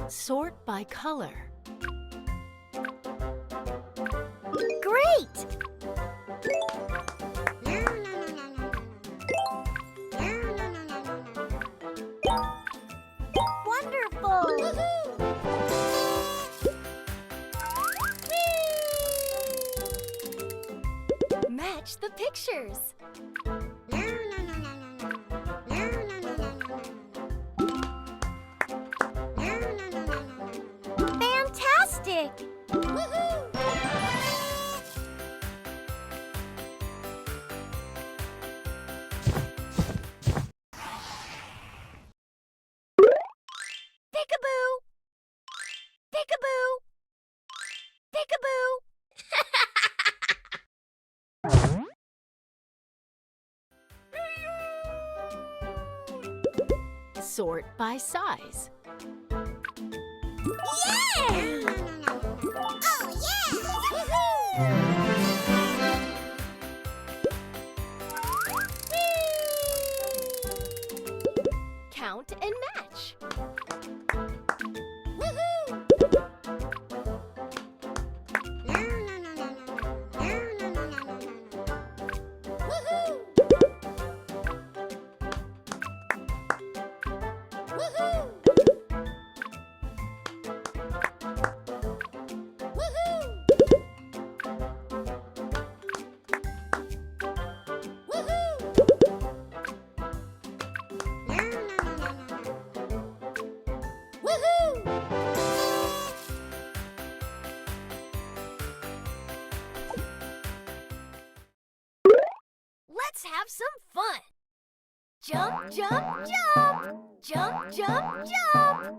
Sort by color. Great! Wonderful! Match the pictures. Fantastic! Peekaboo! Peekaboo! Peekaboo! Sort by size. Yay! Oh, yeah! Count and match. Let's have some fun. Jump, jump, jump. Jump, jump, jump.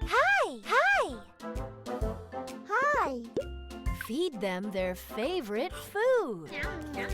Hi! Hi! Hi! Feed them their favorite food. Nom, nom.